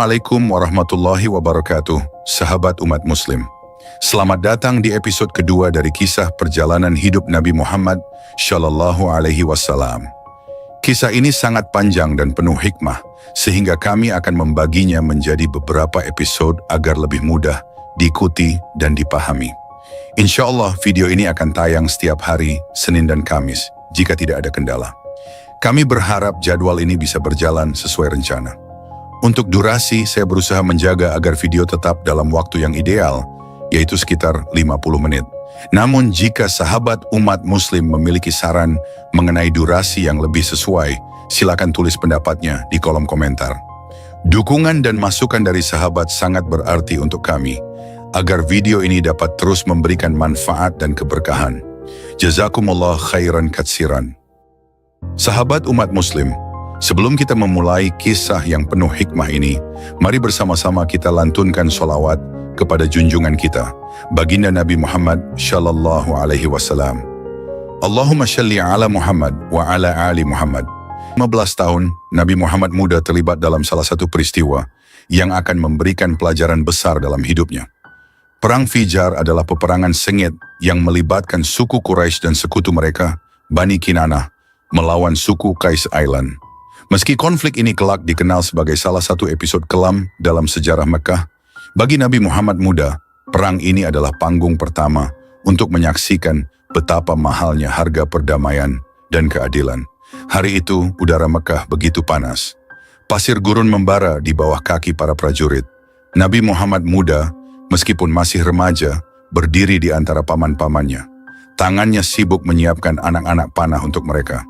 Assalamualaikum warahmatullahi wabarakatuh, sahabat umat muslim. Selamat datang di episode kedua dari kisah perjalanan hidup Nabi Muhammad Shallallahu Alaihi Wasallam. Kisah ini sangat panjang dan penuh hikmah, sehingga kami akan membaginya menjadi beberapa episode agar lebih mudah diikuti dan dipahami. Insya Allah video ini akan tayang setiap hari, Senin dan Kamis, jika tidak ada kendala. Kami berharap jadwal ini bisa berjalan sesuai rencana. Untuk durasi, saya berusaha menjaga agar video tetap dalam waktu yang ideal, yaitu sekitar 50 menit. Namun jika sahabat umat muslim memiliki saran mengenai durasi yang lebih sesuai, silakan tulis pendapatnya di kolom komentar. Dukungan dan masukan dari sahabat sangat berarti untuk kami, agar video ini dapat terus memberikan manfaat dan keberkahan. Jazakumullah khairan katsiran. Sahabat umat muslim, sebelum kita memulai kisah yang penuh hikmah ini, mari bersama-sama kita lantunkan sholawat kepada junjungan kita, baginda Nabi Muhammad Shallallahu Alaihi Wasallam. Allahumma shalli ala Muhammad wa ala ali Muhammad. 15 tahun, Nabi Muhammad muda terlibat dalam salah satu peristiwa yang akan memberikan pelajaran besar dalam hidupnya. Perang Fijar adalah peperangan sengit yang melibatkan suku Quraisy dan sekutu mereka, Bani Kinanah, melawan suku Qais Island. Meski konflik ini kelak dikenal sebagai salah satu episode kelam dalam sejarah Mekah, bagi Nabi Muhammad muda, perang ini adalah panggung pertama untuk menyaksikan betapa mahalnya harga perdamaian dan keadilan. Hari itu, udara Mekah begitu panas. Pasir gurun membara di bawah kaki para prajurit. Nabi Muhammad muda, meskipun masih remaja, berdiri di antara paman-pamannya. Tangannya sibuk menyiapkan anak-anak panah untuk mereka.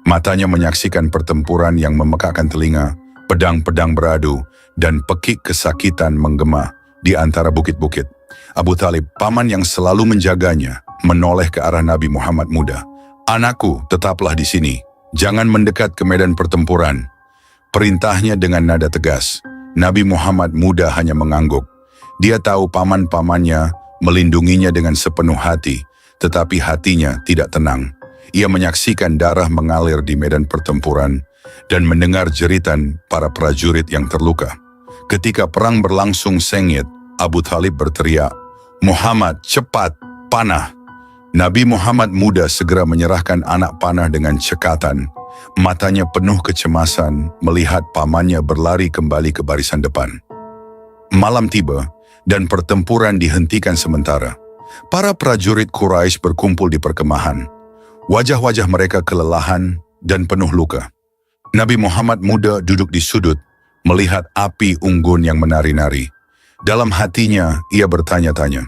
Matanya menyaksikan pertempuran yang memekakkan telinga, pedang-pedang beradu, dan pekik kesakitan menggema di antara bukit-bukit. Abu Thalib, paman yang selalu menjaganya, menoleh ke arah Nabi Muhammad muda. "Anakku, tetaplah di sini. Jangan mendekat ke medan pertempuran." Perintahnya dengan nada tegas. Nabi Muhammad muda hanya mengangguk. Dia tahu paman-pamannya melindunginya dengan sepenuh hati, tetapi hatinya tidak tenang. Ia menyaksikan darah mengalir di medan pertempuran dan mendengar jeritan para prajurit yang terluka. Ketika perang berlangsung sengit, Abu Thalib berteriak, "Muhammad, cepat, panah!" Nabi Muhammad muda segera menyerahkan anak panah dengan cekatan. Matanya penuh kecemasan melihat pamannya berlari kembali ke barisan depan. Malam tiba dan pertempuran dihentikan sementara. Para prajurit Quraisy berkumpul di perkemahan. Wajah-wajah mereka kelelahan dan penuh luka. Nabi Muhammad muda duduk di sudut, melihat api unggun yang menari-nari. Dalam hatinya, ia bertanya-tanya,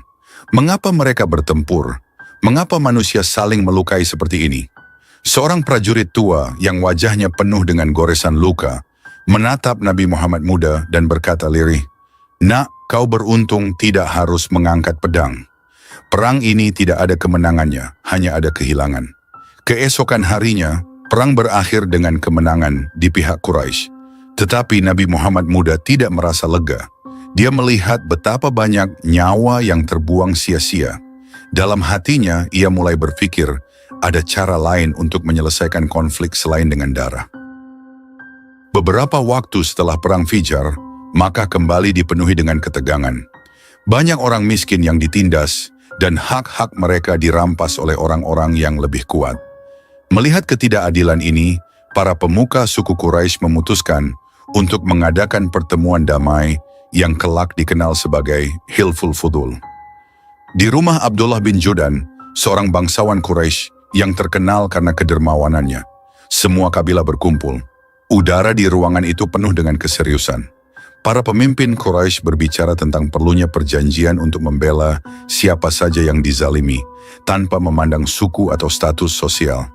mengapa mereka bertempur? Mengapa manusia saling melukai seperti ini? Seorang prajurit tua yang wajahnya penuh dengan goresan luka, menatap Nabi Muhammad muda dan berkata lirih, "Nak, kau beruntung tidak harus mengangkat pedang. Perang ini tidak ada kemenangannya, hanya ada kehilangan." Keesokan harinya, perang berakhir dengan kemenangan di pihak Quraisy. Tetapi Nabi Muhammad muda tidak merasa lega. Dia melihat betapa banyak nyawa yang terbuang sia-sia. Dalam hatinya, ia mulai berpikir ada cara lain untuk menyelesaikan konflik selain dengan darah. Beberapa waktu setelah perang Fijar, Makkah kembali dipenuhi dengan ketegangan. Banyak orang miskin yang ditindas dan hak-hak mereka dirampas oleh orang-orang yang lebih kuat. Melihat ketidakadilan ini, para pemuka suku Quraisy memutuskan untuk mengadakan pertemuan damai yang kelak dikenal sebagai Hilful Fudul. Di rumah Abdullah bin Judan, seorang bangsawan Quraisy yang terkenal karena kedermawanannya, semua kabilah berkumpul. Udara di ruangan itu penuh dengan keseriusan. Para pemimpin Quraisy berbicara tentang perlunya perjanjian untuk membela siapa saja yang dizalimi, tanpa memandang suku atau status sosial.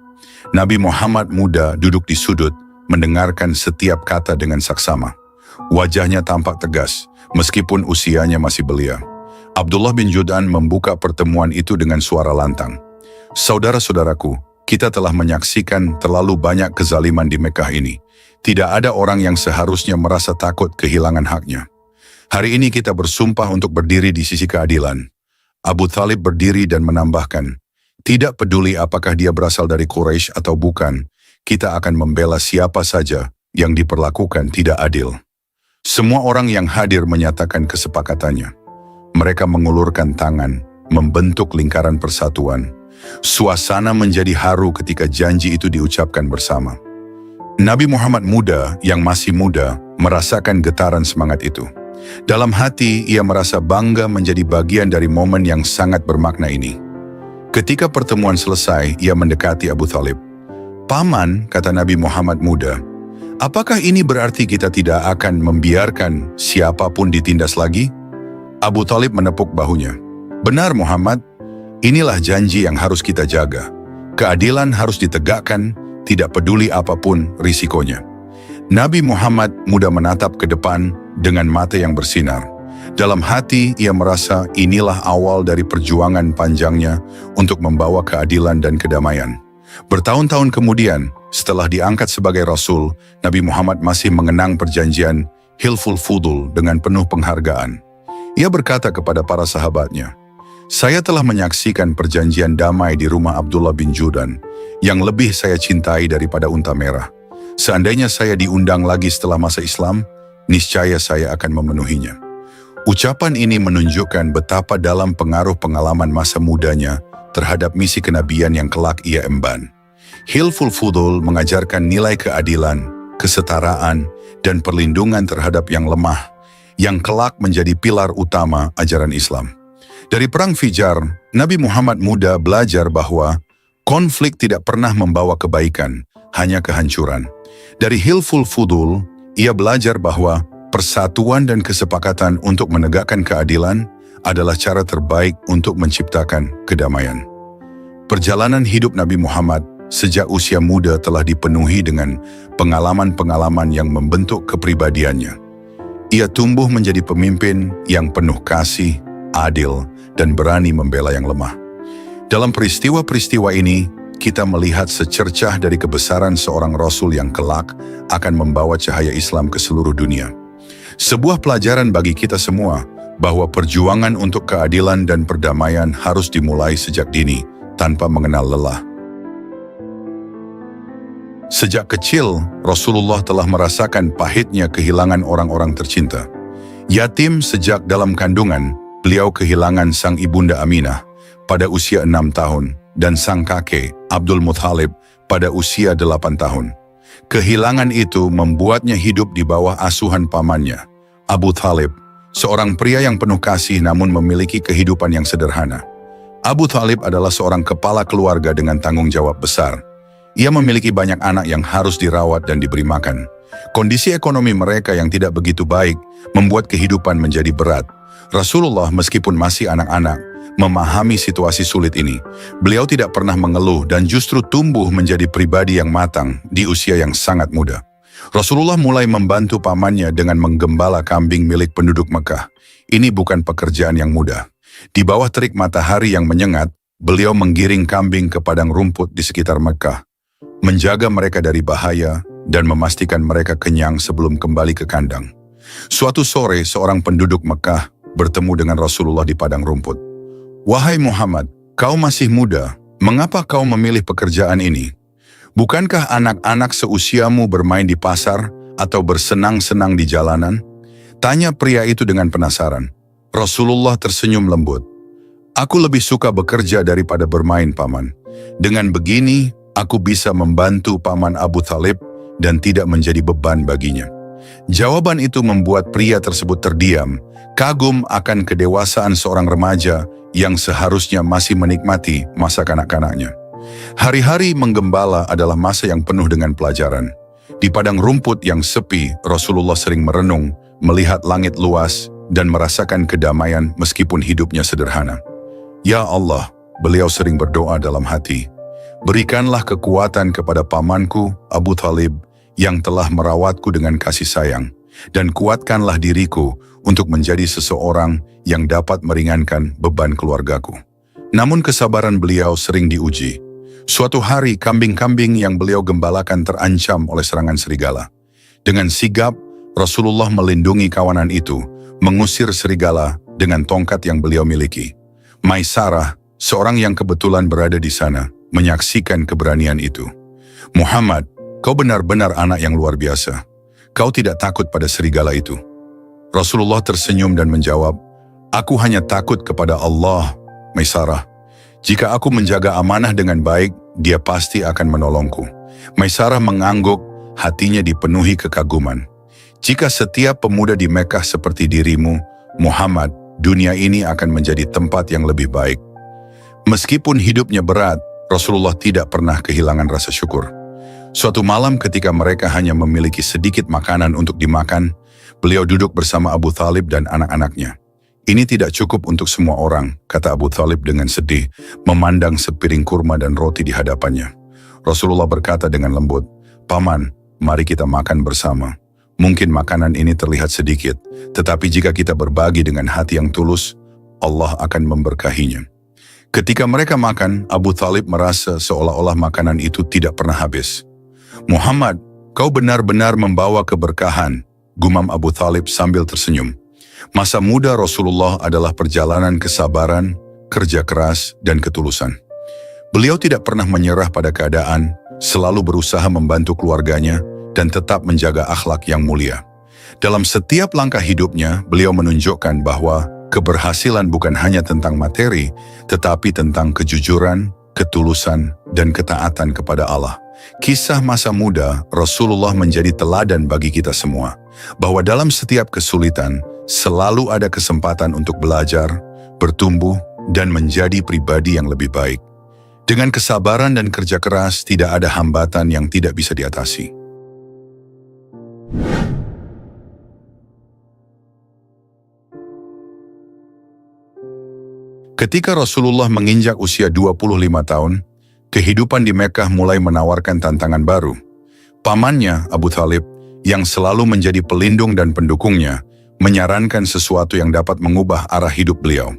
Nabi Muhammad muda duduk di sudut, mendengarkan setiap kata dengan saksama. Wajahnya tampak tegas, meskipun usianya masih belia. Abdullah bin Judan membuka pertemuan itu dengan suara lantang. "Saudara-saudaraku, kita telah menyaksikan terlalu banyak kezaliman di Mekah ini. Tidak ada orang yang seharusnya merasa takut kehilangan haknya. Hari ini kita bersumpah untuk berdiri di sisi keadilan." Abu Thalib berdiri dan menambahkan, "Tidak peduli apakah dia berasal dari Quraisy atau bukan, kita akan membela siapa saja yang diperlakukan tidak adil." Semua orang yang hadir menyatakan kesepakatannya. Mereka mengulurkan tangan, membentuk lingkaran persatuan. Suasana menjadi haru ketika janji itu diucapkan bersama. Nabi Muhammad muda yang masih muda merasakan getaran semangat itu. Dalam hati, ia merasa bangga menjadi bagian dari momen yang sangat bermakna ini. Ketika pertemuan selesai, ia mendekati Abu Thalib. "Paman," kata Nabi Muhammad muda, "apakah ini berarti kita tidak akan membiarkan siapapun ditindas lagi?" Abu Thalib menepuk bahunya. "Benar Muhammad, inilah janji yang harus kita jaga. Keadilan harus ditegakkan, tidak peduli apapun risikonya." Nabi Muhammad muda menatap ke depan dengan mata yang bersinar. Dalam hati ia merasa inilah awal dari perjuangan panjangnya untuk membawa keadilan dan kedamaian. Bertahun-tahun kemudian, setelah diangkat sebagai Rasul, Nabi Muhammad masih mengenang perjanjian Hilful Fudul dengan penuh penghargaan. Ia berkata kepada para sahabatnya, "Saya telah menyaksikan perjanjian damai di rumah Abdullah bin Judan, yang lebih saya cintai daripada unta merah. Seandainya saya diundang lagi setelah masa Islam, niscaya saya akan memenuhinya." Ucapan ini menunjukkan betapa dalam pengaruh pengalaman masa mudanya terhadap misi kenabian yang kelak ia emban. Hilful Fudul mengajarkan nilai keadilan, kesetaraan, dan perlindungan terhadap yang lemah, yang kelak menjadi pilar utama ajaran Islam. Dari Perang Fijar, Nabi Muhammad muda belajar bahwa konflik tidak pernah membawa kebaikan, hanya kehancuran. Dari Hilful Fudul, ia belajar bahwa persatuan dan kesepakatan untuk menegakkan keadilan adalah cara terbaik untuk menciptakan kedamaian. Perjalanan hidup Nabi Muhammad sejak usia muda telah dipenuhi dengan pengalaman-pengalaman yang membentuk kepribadiannya. Ia tumbuh menjadi pemimpin yang penuh kasih, adil, dan berani membela yang lemah. Dalam peristiwa-peristiwa ini, kita melihat secercah dari kebesaran seorang Rasul yang kelak akan membawa cahaya Islam ke seluruh dunia. Sebuah pelajaran bagi kita semua bahwa perjuangan untuk keadilan dan perdamaian harus dimulai sejak dini, tanpa mengenal lelah. Sejak kecil, Rasulullah telah merasakan pahitnya kehilangan orang-orang tercinta. Yatim sejak dalam kandungan, beliau kehilangan sang ibunda Aminah pada usia 6 tahun dan sang kakek Abdul Muthalib pada usia 8 tahun. Kehilangan itu membuatnya hidup di bawah asuhan pamannya, Abu Thalib, seorang pria yang penuh kasih namun memiliki kehidupan yang sederhana. Abu Thalib adalah seorang kepala keluarga dengan tanggung jawab besar. Ia memiliki banyak anak yang harus dirawat dan diberi makan. Kondisi ekonomi mereka yang tidak begitu baik membuat kehidupan menjadi berat. Rasulullah meskipun masih anak-anak, memahami situasi sulit ini. Beliau tidak pernah mengeluh dan justru tumbuh menjadi pribadi yang matang di usia yang sangat muda. Rasulullah mulai membantu pamannya dengan menggembala kambing milik penduduk Mekah. Ini bukan pekerjaan yang mudah. Di bawah terik matahari yang menyengat, beliau menggiring kambing ke padang rumput di sekitar Mekah, menjaga mereka dari bahaya, dan memastikan mereka kenyang sebelum kembali ke kandang. Suatu sore, seorang penduduk Mekah bertemu dengan Rasulullah di padang rumput. "Wahai Muhammad, kau masih muda, mengapa kau memilih pekerjaan ini? Bukankah anak-anak seusiamu bermain di pasar atau bersenang-senang di jalanan?" Tanya pria itu dengan penasaran. Rasulullah tersenyum lembut. "Aku lebih suka bekerja daripada bermain, Paman. Dengan begini, aku bisa membantu Paman Abu Thalib dan tidak menjadi beban baginya." Jawaban itu membuat pria tersebut terdiam, kagum akan kedewasaan seorang remaja yang seharusnya masih menikmati masa kanak-kanaknya. Hari-hari menggembala adalah masa yang penuh dengan pelajaran. Di padang rumput yang sepi, Rasulullah sering merenung, melihat langit luas, dan merasakan kedamaian meskipun hidupnya sederhana. "Ya Allah," beliau sering berdoa dalam hati, "berikanlah kekuatan kepada pamanku Abu Thalib yang telah merawatku dengan kasih sayang, dan kuatkanlah diriku untuk menjadi seseorang yang dapat meringankan beban keluargaku." Namun kesabaran beliau sering diuji. Suatu hari kambing-kambing yang beliau gembalakan terancam oleh serangan serigala. Dengan sigap, Rasulullah melindungi kawanan itu, mengusir serigala dengan tongkat yang beliau miliki. Maisarah, seorang yang kebetulan berada di sana, menyaksikan keberanian itu. "Muhammad, kau benar-benar anak yang luar biasa. Kau tidak takut pada serigala itu." Rasulullah tersenyum dan menjawab, "Aku hanya takut kepada Allah, Maisarah. Jika aku menjaga amanah dengan baik, Dia pasti akan menolongku." Maisarah mengangguk, hatinya dipenuhi kekaguman. "Jika setiap pemuda di Mekah seperti dirimu, Muhammad, dunia ini akan menjadi tempat yang lebih baik." Meskipun hidupnya berat, Rasulullah tidak pernah kehilangan rasa syukur. Suatu malam ketika mereka hanya memiliki sedikit makanan untuk dimakan, beliau duduk bersama Abu Thalib dan anak-anaknya. "Ini tidak cukup untuk semua orang," kata Abu Thalib dengan sedih, memandang sepiring kurma dan roti di hadapannya. Rasulullah berkata dengan lembut, "Paman, mari kita makan bersama. Mungkin makanan ini terlihat sedikit, tetapi jika kita berbagi dengan hati yang tulus, Allah akan memberkahinya." Ketika mereka makan, Abu Thalib merasa seolah-olah makanan itu tidak pernah habis. "Muhammad, kau benar-benar membawa keberkahan," gumam Abu Thalib sambil tersenyum. Masa muda Rasulullah adalah perjalanan kesabaran, kerja keras, dan ketulusan. Beliau tidak pernah menyerah pada keadaan, selalu berusaha membantu keluarganya, dan tetap menjaga akhlak yang mulia. Dalam setiap langkah hidupnya, beliau menunjukkan bahwa keberhasilan bukan hanya tentang materi, tetapi tentang kejujuran, ketulusan, dan ketaatan kepada Allah. Kisah masa muda Rasulullah menjadi teladan bagi kita semua, bahwa dalam setiap kesulitan, selalu ada kesempatan untuk belajar, bertumbuh, dan menjadi pribadi yang lebih baik. Dengan kesabaran dan kerja keras, tidak ada hambatan yang tidak bisa diatasi. Ketika Rasulullah menginjak usia 25 tahun, kehidupan di Mekah mulai menawarkan tantangan baru. Pamannya, Abu Thalib, yang selalu menjadi pelindung dan pendukungnya, menyarankan sesuatu yang dapat mengubah arah hidup beliau.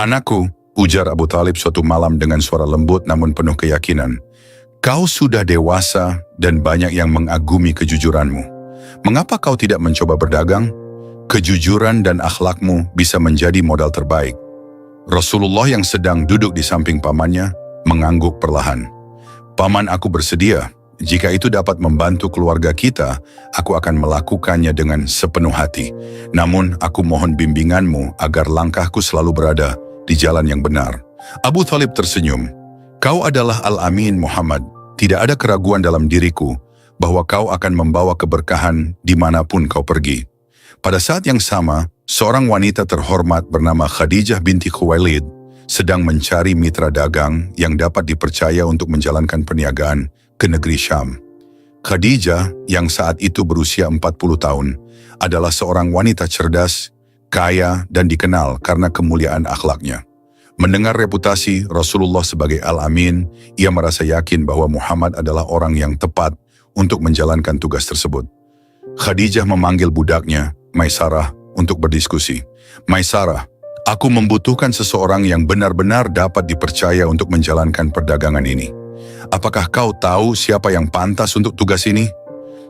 "Anakku," ujar Abu Thalib suatu malam dengan suara lembut namun penuh keyakinan, "kau sudah dewasa dan banyak yang mengagumi kejujuranmu. Mengapa kau tidak mencoba berdagang? Kejujuran dan akhlakmu bisa menjadi modal terbaik." Rasulullah yang sedang duduk di samping pamannya mengangguk perlahan. "Paman, aku bersedia. Jika itu dapat membantu keluarga kita, aku akan melakukannya dengan sepenuh hati. Namun, aku mohon bimbinganmu agar langkahku selalu berada di jalan yang benar." Abu Thalib tersenyum. "Kau adalah Al-Amin Muhammad. Tidak ada keraguan dalam diriku bahwa kau akan membawa keberkahan dimanapun kau pergi." Pada saat yang sama, seorang wanita terhormat bernama Khadijah binti Khuwailid sedang mencari mitra dagang yang dapat dipercaya untuk menjalankan perniagaan ke negeri Syam. Khadijah, yang saat itu berusia 40 tahun, adalah seorang wanita cerdas, kaya, dan dikenal karena kemuliaan akhlaknya. Mendengar reputasi Rasulullah sebagai Al-Amin, ia merasa yakin bahwa Muhammad adalah orang yang tepat untuk menjalankan tugas tersebut. Khadijah memanggil budaknya, Maisarah, untuk berdiskusi. "Maisarah, aku membutuhkan seseorang yang benar-benar dapat dipercaya untuk menjalankan perdagangan ini. Apakah kau tahu siapa yang pantas untuk tugas ini?"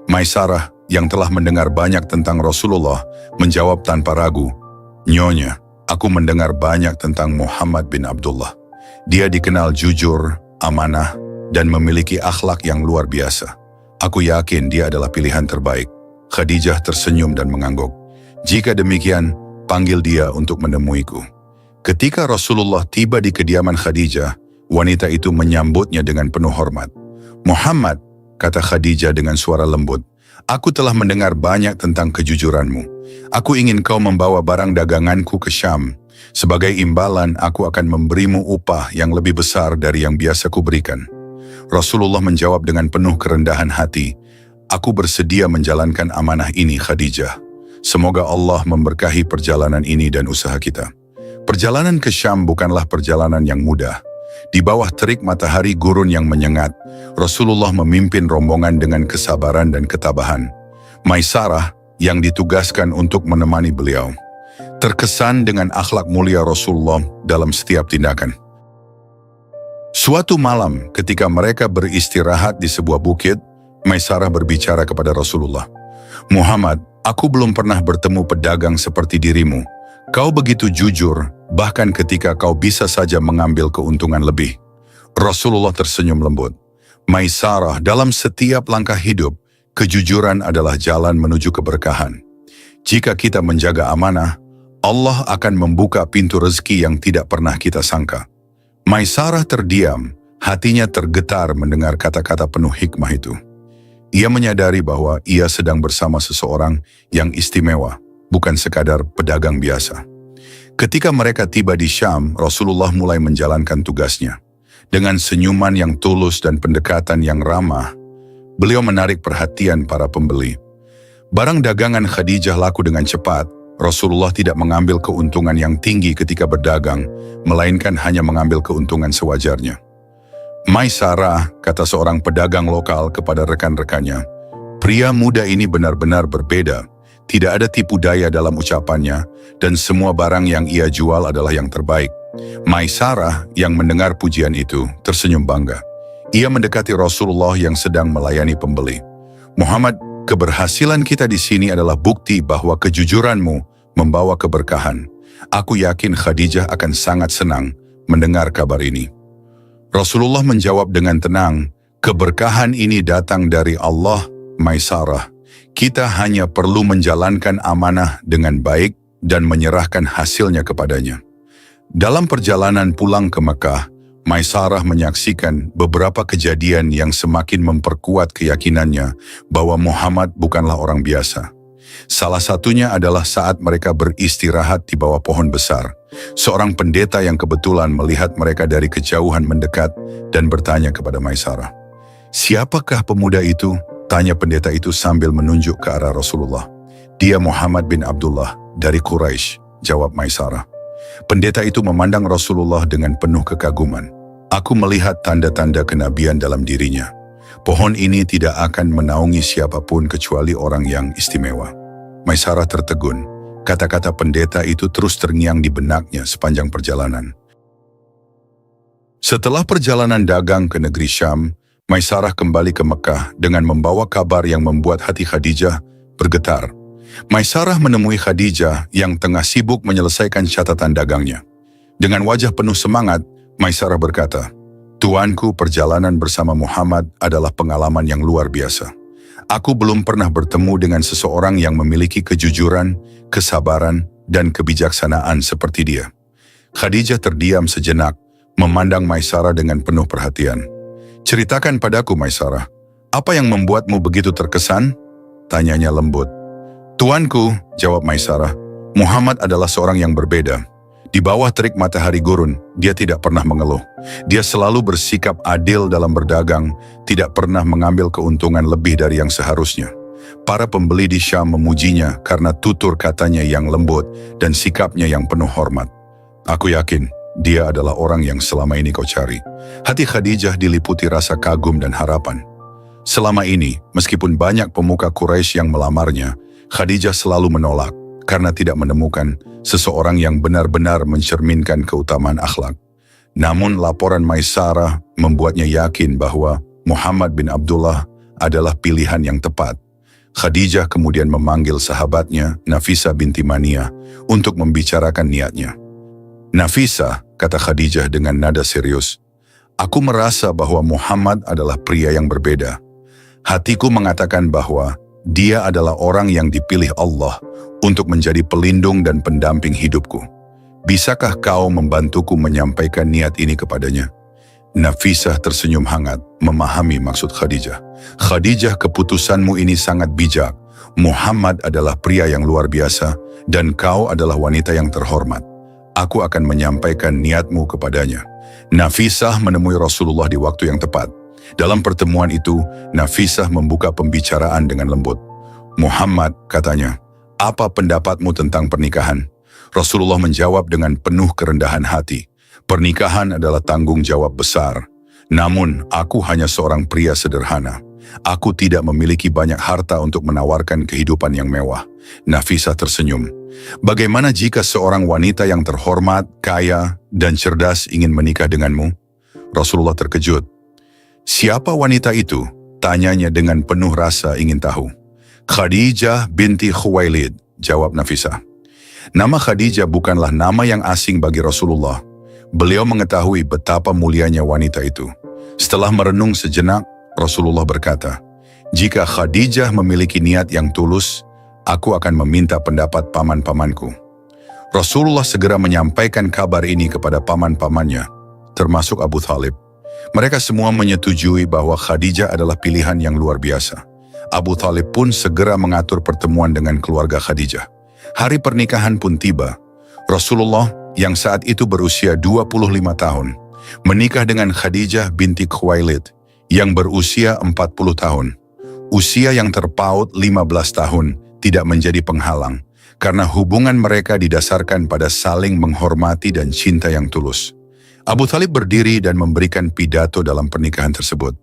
Maisarah, yang telah mendengar banyak tentang Rasulullah, menjawab tanpa ragu, "Nyonya, aku mendengar banyak tentang Muhammad bin Abdullah. Dia dikenal jujur, amanah, dan memiliki akhlak yang luar biasa. Aku yakin dia adalah pilihan terbaik." Khadijah tersenyum dan mengangguk. "Jika demikian, panggil dia untuk menemuiku." Ketika Rasulullah tiba di kediaman Khadijah, wanita itu menyambutnya dengan penuh hormat. "Muhammad," kata Khadijah dengan suara lembut, "aku telah mendengar banyak tentang kejujuranmu. Aku ingin kau membawa barang daganganku ke Syam. Sebagai imbalan, aku akan memberimu upah yang lebih besar dari yang biasa kuberikan." Rasulullah menjawab dengan penuh kerendahan hati, "Aku bersedia menjalankan amanah ini, Khadijah. Semoga Allah memberkahi perjalanan ini dan usaha kita." Perjalanan ke Syam bukanlah perjalanan yang mudah. Di bawah terik matahari gurun yang menyengat, Rasulullah memimpin rombongan dengan kesabaran dan ketabahan. Maisarah, yang ditugaskan untuk menemani beliau, terkesan dengan akhlak mulia Rasulullah dalam setiap tindakan. Suatu malam, ketika mereka beristirahat di sebuah bukit, Maisarah berbicara kepada Rasulullah, "Muhammad, aku belum pernah bertemu pedagang seperti dirimu. Kau begitu jujur, bahkan ketika kau bisa saja mengambil keuntungan lebih." Rasulullah tersenyum lembut. "Maisarah, dalam setiap langkah hidup, kejujuran adalah jalan menuju keberkahan. Jika kita menjaga amanah, Allah akan membuka pintu rezeki yang tidak pernah kita sangka. Maisarah terdiam, hatinya tergetar mendengar kata-kata penuh hikmah itu. Ia menyadari bahwa ia sedang bersama seseorang yang istimewa, bukan sekadar pedagang biasa. Ketika mereka tiba di Syam, Rasulullah mulai menjalankan tugasnya. Dengan senyuman yang tulus dan pendekatan yang ramah, beliau menarik perhatian para pembeli. Barang dagangan Khadijah laku dengan cepat. Rasulullah tidak mengambil keuntungan yang tinggi ketika berdagang, melainkan hanya mengambil keuntungan sewajarnya. Maisarah, kata seorang pedagang lokal kepada rekan-rekannya, pria muda ini benar-benar berbeda. Tidak ada tipu daya dalam ucapannya, dan semua barang yang ia jual adalah yang terbaik. Maisarah yang mendengar pujian itu tersenyum bangga. Ia mendekati Rasulullah yang sedang melayani pembeli. Muhammad, keberhasilan kita di sini adalah bukti bahwa kejujuranmu membawa keberkahan. Aku yakin Khadijah akan sangat senang mendengar kabar ini. Rasulullah menjawab dengan tenang, keberkahan ini datang dari Allah, Maisarah. Kita hanya perlu menjalankan amanah dengan baik dan menyerahkan hasilnya kepadanya. Dalam perjalanan pulang ke Mekah, Maisarah menyaksikan beberapa kejadian yang semakin memperkuat keyakinannya bahwa Muhammad bukanlah orang biasa. Salah satunya adalah saat mereka beristirahat di bawah pohon besar. Seorang pendeta yang kebetulan melihat mereka dari kejauhan mendekat dan bertanya kepada Maisarah. "Siapakah pemuda itu?" tanya pendeta itu sambil menunjuk ke arah Rasulullah. "Dia Muhammad bin Abdullah dari Quraisy," jawab Maisarah. Pendeta itu memandang Rasulullah dengan penuh kekaguman. "Aku melihat tanda-tanda kenabian dalam dirinya. Pohon ini tidak akan menaungi siapapun kecuali orang yang istimewa." Maisarah tertegun. Kata-kata pendeta itu terus terngiang di benaknya sepanjang perjalanan. Setelah perjalanan dagang ke negeri Syam, Maisarah kembali ke Mekah dengan membawa kabar yang membuat hati Khadijah bergetar. Maisarah menemui Khadijah yang tengah sibuk menyelesaikan catatan dagangnya. Dengan wajah penuh semangat, Maisarah berkata, "Tuanku, perjalanan bersama Muhammad adalah pengalaman yang luar biasa. Aku belum pernah bertemu dengan seseorang yang memiliki kejujuran, kesabaran, dan kebijaksanaan seperti dia." Khadijah terdiam sejenak, memandang Maisarah dengan penuh perhatian. "Ceritakan padaku, Maisarah, apa yang membuatmu begitu terkesan?" tanyanya lembut. "Tuanku," jawab Maisarah, "Muhammad adalah seorang yang berbeda. Di bawah terik matahari gurun, dia tidak pernah mengeluh. Dia selalu bersikap adil dalam berdagang, tidak pernah mengambil keuntungan lebih dari yang seharusnya. Para pembeli di Syam memujinya karena tutur katanya yang lembut dan sikapnya yang penuh hormat. Aku yakin dia adalah orang yang selama ini kau cari." Hati Khadijah diliputi rasa kagum dan harapan. Selama ini, meskipun banyak pemuka Quraisy yang melamarnya, Khadijah selalu menolak karena tidak menemukan seseorang yang benar-benar mencerminkan keutamaan akhlak. Namun laporan Maisarah membuatnya yakin bahwa Muhammad bin Abdullah adalah pilihan yang tepat. Khadijah kemudian memanggil sahabatnya, Nafisah binti Maniyah, untuk membicarakan niatnya. "Nafisah," kata Khadijah dengan nada serius, "aku merasa bahwa Muhammad adalah pria yang berbeda. Hatiku mengatakan bahwa dia adalah orang yang dipilih Allah untuk menjadi pelindung dan pendamping hidupku. Bisakah kau membantuku menyampaikan niat ini kepadanya?" Nafisah tersenyum hangat, memahami maksud Khadijah. "Khadijah, keputusanmu ini sangat bijak. Muhammad adalah pria yang luar biasa, dan kau adalah wanita yang terhormat. Aku akan menyampaikan niatmu kepadanya." Nafisah menemui Rasulullah di waktu yang tepat. Dalam pertemuan itu, Nafisah membuka pembicaraan dengan lembut. "Muhammad," katanya, "apa pendapatmu tentang pernikahan?" Rasulullah menjawab dengan penuh kerendahan hati, "Pernikahan adalah tanggung jawab besar. Namun, aku hanya seorang pria sederhana. Aku tidak memiliki banyak harta untuk menawarkan kehidupan yang mewah." Nafisah tersenyum. "Bagaimana jika seorang wanita yang terhormat, kaya, dan cerdas ingin menikah denganmu?" Rasulullah terkejut. "Siapa wanita itu?" tanyanya dengan penuh rasa ingin tahu. "Khadijah binti Khuwailid," jawab Nafisah. Nama Khadijah bukanlah nama yang asing bagi Rasulullah. Beliau mengetahui betapa mulianya wanita itu. Setelah merenung sejenak, Rasulullah berkata, "Jika Khadijah memiliki niat yang tulus, Aku akan meminta pendapat paman-pamanku. Rasulullah segera menyampaikan kabar ini kepada paman-pamannya, termasuk Abu Thalib. Mereka semua menyetujui bahwa Khadijah adalah pilihan yang luar biasa. Abu Thalib pun segera mengatur pertemuan dengan keluarga Khadijah. Hari pernikahan pun tiba. Rasulullah yang saat itu berusia 25 tahun, menikah dengan Khadijah binti Khuwailid yang berusia 40 tahun. Usia yang terpaut 15 tahun tidak menjadi penghalang, karena hubungan mereka didasarkan pada saling menghormati dan cinta yang tulus. Abu Thalib berdiri dan memberikan pidato dalam pernikahan tersebut.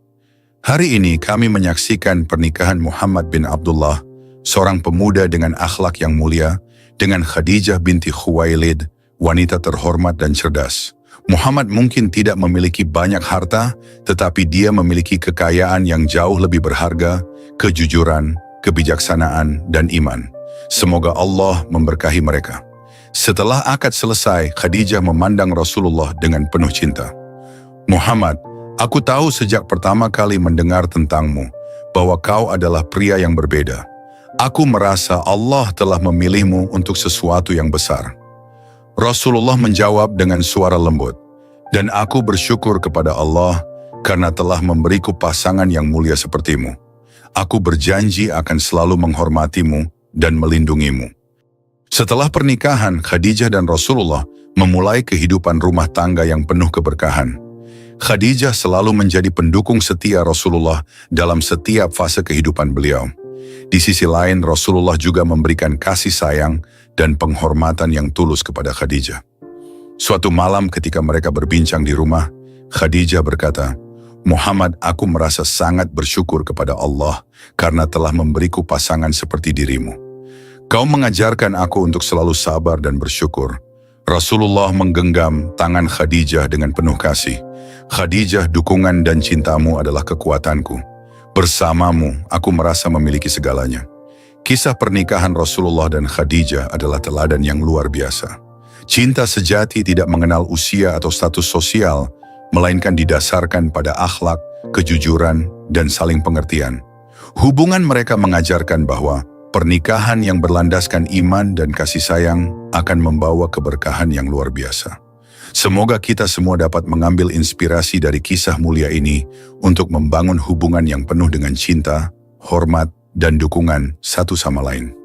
Hari ini kami menyaksikan pernikahan Muhammad bin Abdullah, seorang pemuda dengan akhlak yang mulia, dengan Khadijah binti Khuwailid, wanita terhormat dan cerdas. Muhammad mungkin tidak memiliki banyak harta, tetapi dia memiliki kekayaan yang jauh lebih berharga, kejujuran, kebijaksanaan, dan iman. Semoga Allah memberkahi mereka. Setelah akad selesai, Khadijah memandang Rasulullah dengan penuh cinta. Muhammad, aku tahu sejak pertama kali mendengar tentangmu, bahwa kau adalah pria yang berbeda. Aku merasa Allah telah memilihmu untuk sesuatu yang besar. Rasulullah menjawab dengan suara lembut, dan aku bersyukur kepada Allah karena telah memberiku pasangan yang mulia sepertimu. Aku berjanji akan selalu menghormatimu dan melindungimu. Setelah pernikahan, Khadijah dan Rasulullah memulai kehidupan rumah tangga yang penuh keberkahan. Khadijah selalu menjadi pendukung setia Rasulullah dalam setiap fase kehidupan beliau. Di sisi lain, Rasulullah juga memberikan kasih sayang dan penghormatan yang tulus kepada Khadijah. Suatu malam ketika mereka berbincang di rumah, Khadijah berkata, Muhammad, aku merasa sangat bersyukur kepada Allah karena telah memberiku pasangan seperti dirimu. Kau mengajarkan aku untuk selalu sabar dan bersyukur. Rasulullah menggenggam tangan Khadijah dengan penuh kasih. Khadijah, dukungan dan cintamu adalah kekuatanku. Bersamamu, aku merasa memiliki segalanya. Kisah pernikahan Rasulullah dan Khadijah adalah teladan yang luar biasa. Cinta sejati tidak mengenal usia atau status sosial, melainkan didasarkan pada akhlak, kejujuran, dan saling pengertian. Hubungan mereka mengajarkan bahwa pernikahan yang berlandaskan iman dan kasih sayang akan membawa keberkahan yang luar biasa. Semoga kita semua dapat mengambil inspirasi dari kisah mulia ini untuk membangun hubungan yang penuh dengan cinta, hormat, dan dukungan satu sama lain.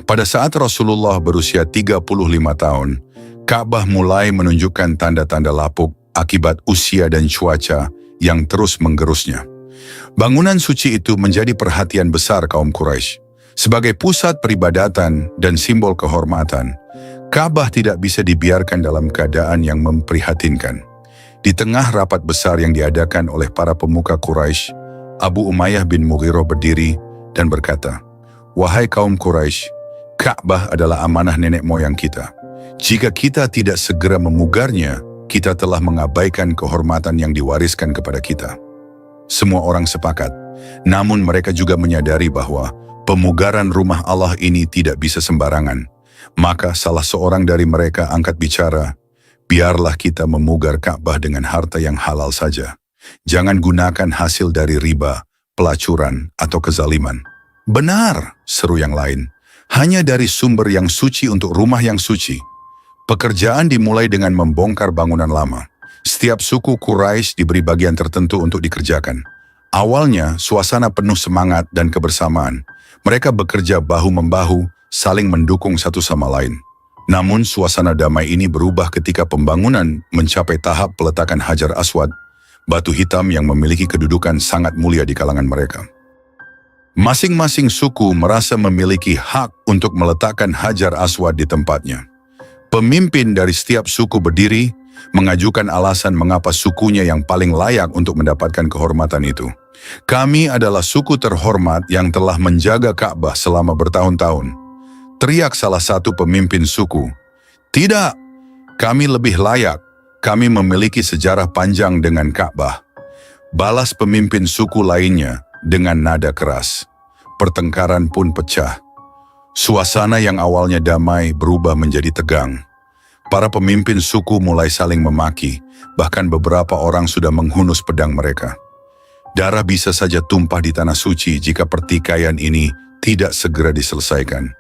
Pada saat Rasulullah berusia 35 tahun, Ka'bah mulai menunjukkan tanda-tanda lapuk akibat usia dan cuaca yang terus menggerusnya. Bangunan suci itu menjadi perhatian besar kaum Quraisy. Sebagai pusat peribadatan dan simbol kehormatan, Ka'bah tidak bisa dibiarkan dalam keadaan yang memprihatinkan. Di tengah rapat besar yang diadakan oleh para pemuka Quraisy, Abu Umayyah bin Mughirah berdiri dan berkata, "Wahai kaum Quraisy, Ka'bah adalah amanah nenek moyang kita. Jika kita tidak segera memugarnya, kita telah mengabaikan kehormatan yang diwariskan kepada kita." Semua orang sepakat, namun mereka juga menyadari bahwa pemugaran rumah Allah ini tidak bisa sembarangan. Maka salah seorang dari mereka angkat bicara, "Biarlah kita memugar Ka'bah dengan harta yang halal saja. Jangan gunakan hasil dari riba, pelacuran, atau kezaliman." "Benar," seru yang lain. "Hanya dari sumber yang suci untuk rumah yang suci." Pekerjaan dimulai dengan membongkar bangunan lama. Setiap suku Quraisy diberi bagian tertentu untuk dikerjakan. Awalnya, suasana penuh semangat dan kebersamaan. Mereka bekerja bahu-membahu, saling mendukung satu sama lain. Namun, suasana damai ini berubah ketika pembangunan mencapai tahap peletakan Hajar Aswad, batu hitam yang memiliki kedudukan sangat mulia di kalangan mereka. Masing-masing suku merasa memiliki hak untuk meletakkan Hajar Aswad di tempatnya. Pemimpin dari setiap suku berdiri, mengajukan alasan mengapa sukunya yang paling layak untuk mendapatkan kehormatan itu. "Kami adalah suku terhormat yang telah menjaga Ka'bah selama bertahun-tahun," teriak salah satu pemimpin suku. "Tidak, kami lebih layak. Kami memiliki sejarah panjang dengan Ka'bah," balas pemimpin suku lainnya dengan nada keras. Pertengkaran pun pecah. Suasana yang awalnya damai berubah menjadi tegang. Para pemimpin suku mulai saling memaki, bahkan beberapa orang sudah menghunus pedang mereka. Darah bisa saja tumpah di tanah suci jika pertikaian ini tidak segera diselesaikan.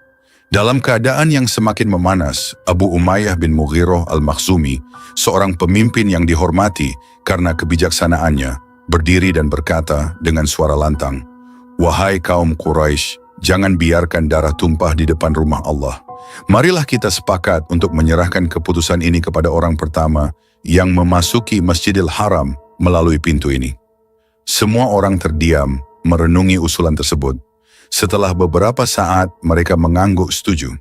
Dalam keadaan yang semakin memanas, Abu Umayyah bin Mughirah al-Makhzumi, seorang pemimpin yang dihormati karena kebijaksanaannya, berdiri dan berkata dengan suara lantang, "Wahai kaum Quraisy, jangan biarkan darah tumpah di depan rumah Allah. Marilah kita sepakat untuk menyerahkan keputusan ini kepada orang pertama yang memasuki Masjidil Haram melalui pintu ini." Semua orang terdiam merenungi usulan tersebut. Setelah beberapa saat mereka mengangguk setuju.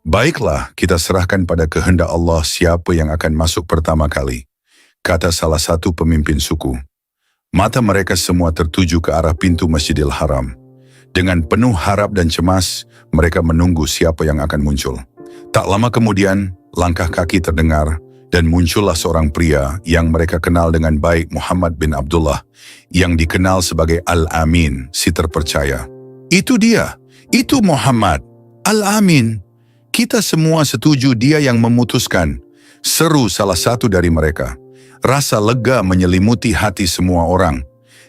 "Baiklah, kita serahkan pada kehendak Allah siapa yang akan masuk pertama kali," kata salah satu pemimpin suku. Mata mereka semua tertuju ke arah pintu Masjidil Haram. Dengan penuh harap dan cemas, mereka menunggu siapa yang akan muncul. Tak lama kemudian, langkah kaki terdengar, dan muncullah seorang pria yang mereka kenal dengan baik, Muhammad bin Abdullah, yang dikenal sebagai Al-Amin, si terpercaya. "Itu dia, itu Muhammad, Al-Amin. Kita semua setuju dia yang memutuskan," seru salah satu dari mereka. Rasa lega menyelimuti hati semua orang.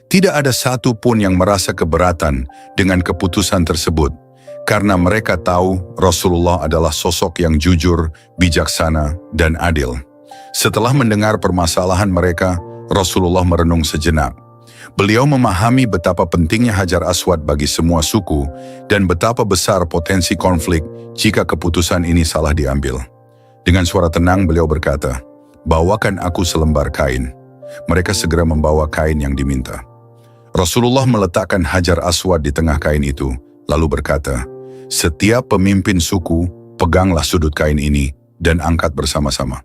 Tidak ada satu pun yang merasa keberatan dengan keputusan tersebut, karena mereka tahu Rasulullah adalah sosok yang jujur, bijaksana, dan adil. Setelah mendengar permasalahan mereka, Rasulullah merenung sejenak. Beliau memahami betapa pentingnya Hajar Aswad bagi semua suku dan betapa besar potensi konflik jika keputusan ini salah diambil. Dengan suara tenang beliau berkata, "Bawakan aku selembar kain." Mereka segera membawa kain yang diminta. Rasulullah meletakkan Hajar Aswad di tengah kain itu, lalu berkata, "Setiap pemimpin suku, peganglah sudut kain ini dan angkat bersama-sama."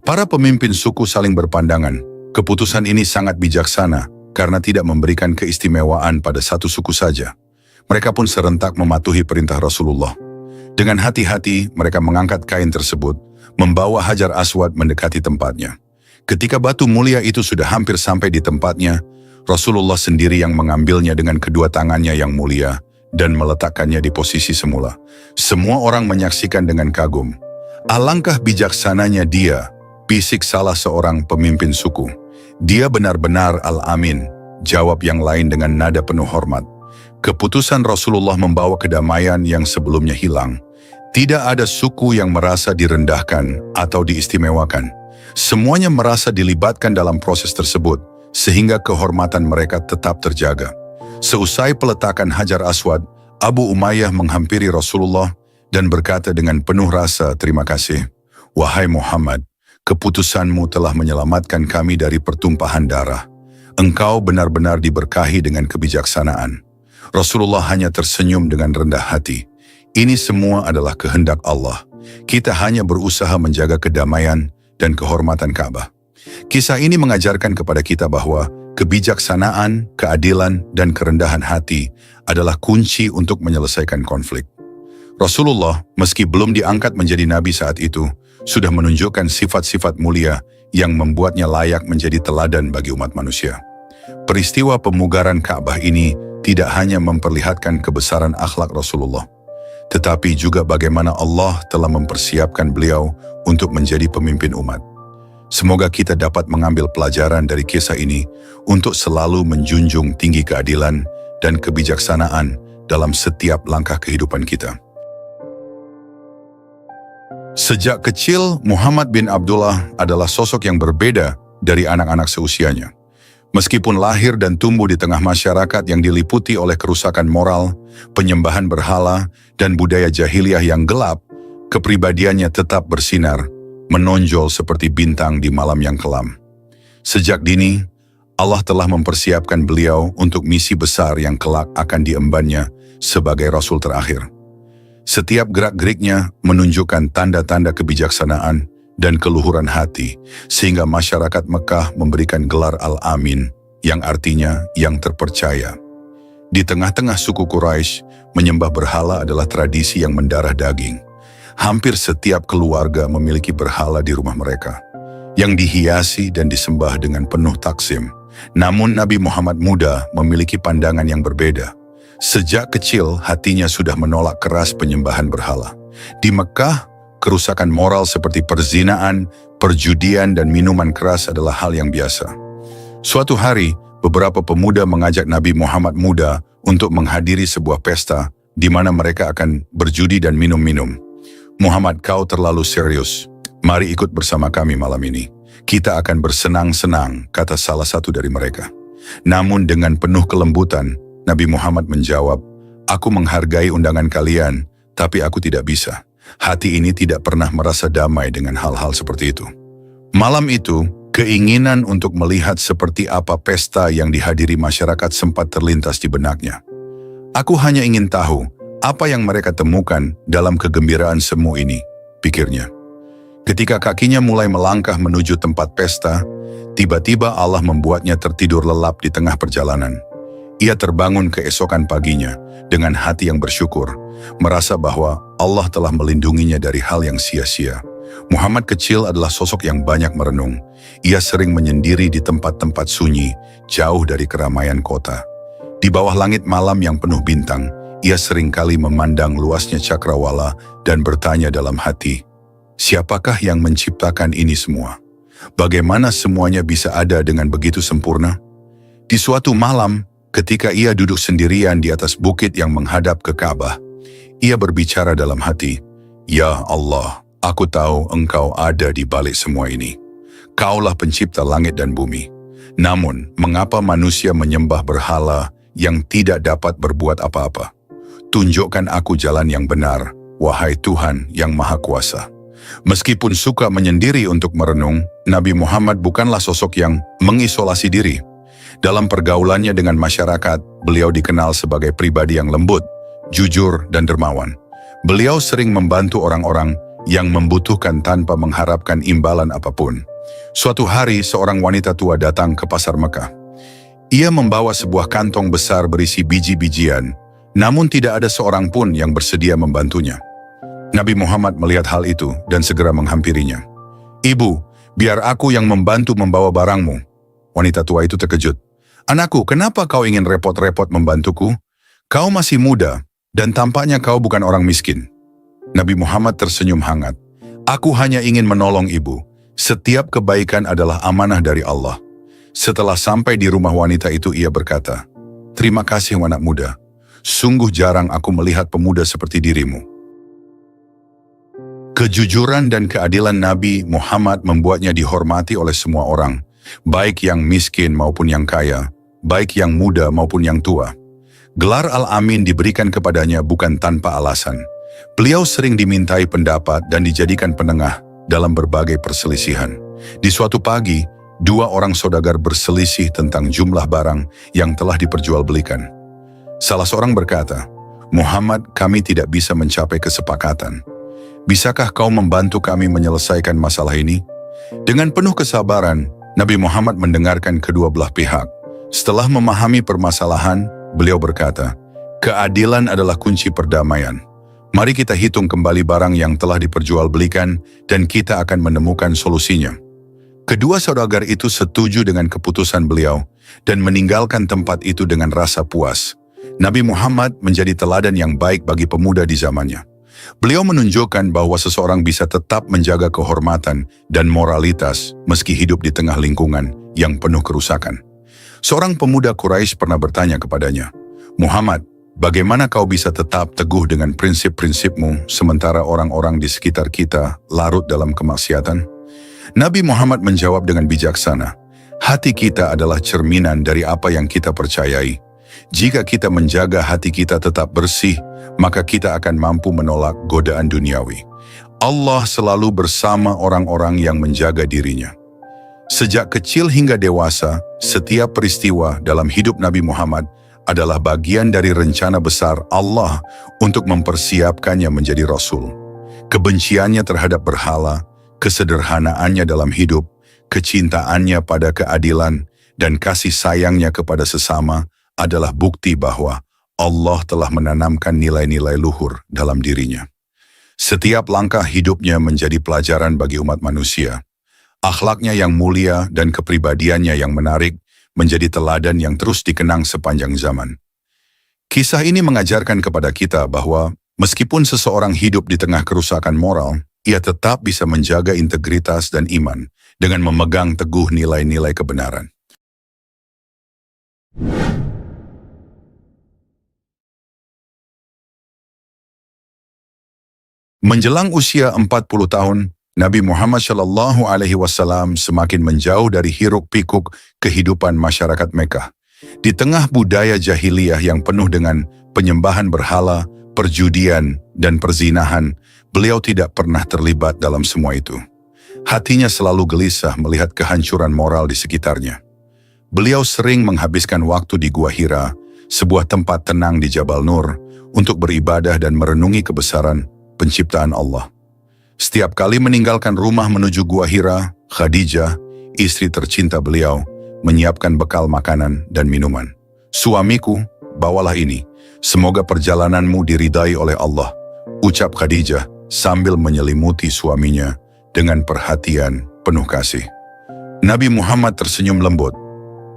Para pemimpin suku saling berpandangan. Keputusan ini sangat bijaksana karena tidak memberikan keistimewaan pada satu suku saja. Mereka pun serentak mematuhi perintah Rasulullah. Dengan hati-hati, mereka mengangkat kain tersebut, membawa Hajar Aswad mendekati tempatnya. Ketika batu mulia itu sudah hampir sampai di tempatnya, Rasulullah sendiri yang mengambilnya dengan kedua tangannya yang mulia dan meletakkannya di posisi semula. Semua orang menyaksikan dengan kagum. "Alangkah bijaksananya dia," bisik salah seorang pemimpin suku. "Dia benar-benar Al-Amin," jawab yang lain dengan nada penuh hormat. Keputusan Rasulullah membawa kedamaian yang sebelumnya hilang. Tidak ada suku yang merasa direndahkan atau diistimewakan. Semuanya merasa dilibatkan dalam proses tersebut, sehingga kehormatan mereka tetap terjaga. Seusai peletakan Hajar Aswad, Abu Umayyah menghampiri Rasulullah dan berkata dengan penuh rasa terima kasih, "Wahai Muhammad, keputusanmu telah menyelamatkan kami dari pertumpahan darah. Engkau benar-benar diberkahi dengan kebijaksanaan." Rasulullah hanya tersenyum dengan rendah hati. "Ini semua adalah kehendak Allah. Kita hanya berusaha menjaga kedamaian dan kehormatan Ka'bah." Kisah ini mengajarkan kepada kita bahwa kebijaksanaan, keadilan, dan kerendahan hati adalah kunci untuk menyelesaikan konflik. Rasulullah, meski belum diangkat menjadi nabi saat itu, sudah menunjukkan sifat-sifat mulia yang membuatnya layak menjadi teladan bagi umat manusia. Peristiwa pemugaran Ka'bah ini tidak hanya memperlihatkan kebesaran akhlak Rasulullah, tetapi juga bagaimana Allah telah mempersiapkan beliau untuk menjadi pemimpin umat. Semoga kita dapat mengambil pelajaran dari kisah ini untuk selalu menjunjung tinggi keadilan dan kebijaksanaan dalam setiap langkah kehidupan kita. Sejak kecil, Muhammad bin Abdullah adalah sosok yang berbeda dari anak-anak seusianya. Meskipun lahir dan tumbuh di tengah masyarakat yang diliputi oleh kerusakan moral, penyembahan berhala, dan budaya jahiliyah yang gelap, kepribadiannya tetap bersinar, menonjol seperti bintang di malam yang kelam. Sejak dini, Allah telah mempersiapkan beliau untuk misi besar yang kelak akan diembannya sebagai Rasul terakhir. Setiap gerak-geriknya menunjukkan tanda-tanda kebijaksanaan dan keluhuran hati, sehingga masyarakat Mekah memberikan gelar Al-Amin, yang artinya yang terpercaya. Di tengah-tengah suku Quraisy, menyembah berhala adalah tradisi yang mendarah daging. Hampir setiap keluarga memiliki berhala di rumah mereka, yang dihiasi dan disembah dengan penuh taksim. Namun Nabi Muhammad muda memiliki pandangan yang berbeda. Sejak kecil hatinya sudah menolak keras penyembahan berhala. Di Mekah, kerusakan moral seperti perzinaan, perjudian, dan minuman keras adalah hal yang biasa. Suatu hari, beberapa pemuda mengajak Nabi Muhammad muda untuk menghadiri sebuah pesta di mana mereka akan berjudi dan minum-minum. "Muhammad, kau terlalu serius. Mari ikut bersama kami malam ini. Kita akan bersenang-senang," kata salah satu dari mereka. Namun dengan penuh kelembutan, Nabi Muhammad menjawab, "Aku menghargai undangan kalian, tapi aku tidak bisa. Hati ini tidak pernah merasa damai dengan hal-hal seperti itu." Malam itu, keinginan untuk melihat seperti apa pesta yang dihadiri masyarakat sempat terlintas di benaknya. "Aku hanya ingin tahu apa yang mereka temukan dalam kegembiraan semu ini," pikirnya. Ketika kakinya mulai melangkah menuju tempat pesta, tiba-tiba Allah membuatnya tertidur lelap di tengah perjalanan. Ia terbangun keesokan paginya dengan hati yang bersyukur, merasa bahwa Allah telah melindunginya dari hal yang sia-sia. Muhammad kecil adalah sosok yang banyak merenung. Ia sering menyendiri di tempat-tempat sunyi, jauh dari keramaian kota. Di bawah langit malam yang penuh bintang, ia seringkali memandang luasnya cakrawala dan bertanya dalam hati, "Siapakah yang menciptakan ini semua? Bagaimana semuanya bisa ada dengan begitu sempurna?" Di suatu malam, ketika ia duduk sendirian di atas bukit yang menghadap ke Ka'bah, ia berbicara dalam hati, "Ya Allah, aku tahu Engkau ada di balik semua ini. Kaulah pencipta langit dan bumi. Namun, mengapa manusia menyembah berhala yang tidak dapat berbuat apa-apa? Tunjukkan aku jalan yang benar, wahai Tuhan yang Maha Kuasa." Meskipun suka menyendiri untuk merenung, Nabi Muhammad bukanlah sosok yang mengisolasi diri. Dalam pergaulannya dengan masyarakat, beliau dikenal sebagai pribadi yang lembut, jujur, dan dermawan. Beliau sering membantu orang-orang yang membutuhkan tanpa mengharapkan imbalan apapun. Suatu hari, seorang wanita tua datang ke pasar Mekah. Ia membawa sebuah kantong besar berisi biji-bijian, namun tidak ada seorang pun yang bersedia membantunya. Nabi Muhammad melihat hal itu dan segera menghampirinya. "Ibu, biar aku yang membantu membawa barangmu." Wanita tua itu terkejut. "Anakku, kenapa kau ingin repot-repot membantuku? Kau masih muda dan tampaknya kau bukan orang miskin." Nabi Muhammad tersenyum hangat. "Aku hanya ingin menolong ibu. Setiap kebaikan adalah amanah dari Allah." Setelah sampai di rumah wanita itu, ia berkata, "Terima kasih anak muda. Sungguh jarang aku melihat pemuda seperti dirimu." Kejujuran dan keadilan Nabi Muhammad membuatnya dihormati oleh semua orang, baik yang miskin maupun yang kaya, baik yang muda maupun yang tua. Gelar Al-Amin diberikan kepadanya bukan tanpa alasan. Beliau sering dimintai pendapat dan dijadikan penengah dalam berbagai perselisihan. Di suatu pagi, dua orang saudagar berselisih tentang jumlah barang yang telah diperjualbelikan. Salah seorang berkata, "Muhammad, kami tidak bisa mencapai kesepakatan. Bisakah kau membantu kami menyelesaikan masalah ini?" Dengan penuh kesabaran, Nabi Muhammad mendengarkan kedua belah pihak. Setelah memahami permasalahan, beliau berkata, "Keadilan adalah kunci perdamaian. Mari kita hitung kembali barang yang telah diperjualbelikan dan kita akan menemukan solusinya." Kedua saudagar itu setuju dengan keputusan beliau dan meninggalkan tempat itu dengan rasa puas. Nabi Muhammad menjadi teladan yang baik bagi pemuda di zamannya. Beliau menunjukkan bahwa seseorang bisa tetap menjaga kehormatan dan moralitas meski hidup di tengah lingkungan yang penuh kerusakan. Seorang pemuda Quraisy pernah bertanya kepadanya, "Muhammad, bagaimana kau bisa tetap teguh dengan prinsip-prinsipmu sementara orang-orang di sekitar kita larut dalam kemaksiatan?" Nabi Muhammad menjawab dengan bijaksana, "Hati kita adalah cerminan dari apa yang kita percayai. Jika kita menjaga hati kita tetap bersih, maka kita akan mampu menolak godaan duniawi. Allah selalu bersama orang-orang yang menjaga dirinya." Sejak kecil hingga dewasa, setiap peristiwa dalam hidup Nabi Muhammad adalah bagian dari rencana besar Allah untuk mempersiapkannya menjadi Rasul. Kebenciannya terhadap berhala, kesederhanaannya dalam hidup, kecintaannya pada keadilan, dan kasih sayangnya kepada sesama adalah bukti bahwa Allah telah menanamkan nilai-nilai luhur dalam dirinya. Setiap langkah hidupnya menjadi pelajaran bagi umat manusia. Akhlaknya yang mulia dan kepribadiannya yang menarik menjadi teladan yang terus dikenang sepanjang zaman. Kisah ini mengajarkan kepada kita bahwa meskipun seseorang hidup di tengah kerusakan moral, ia tetap bisa menjaga integritas dan iman dengan memegang teguh nilai-nilai kebenaran. Menjelang usia 40 tahun, Nabi Muhammad SAW semakin menjauh dari hiruk-pikuk kehidupan masyarakat Mekah. Di tengah budaya jahiliyah yang penuh dengan penyembahan berhala, perjudian, dan perzinahan, beliau tidak pernah terlibat dalam semua itu. Hatinya selalu gelisah melihat kehancuran moral di sekitarnya. Beliau sering menghabiskan waktu di Gua Hira, sebuah tempat tenang di Jabal Nur, untuk beribadah dan merenungi kebesaran penciptaan Allah. Setiap kali meninggalkan rumah menuju Gua Hira, Khadijah, istri tercinta beliau, menyiapkan bekal makanan dan minuman. "Suamiku, bawalah ini. Semoga perjalananmu diridai oleh Allah," ucap Khadijah sambil menyelimuti suaminya dengan perhatian penuh kasih. Nabi Muhammad tersenyum lembut.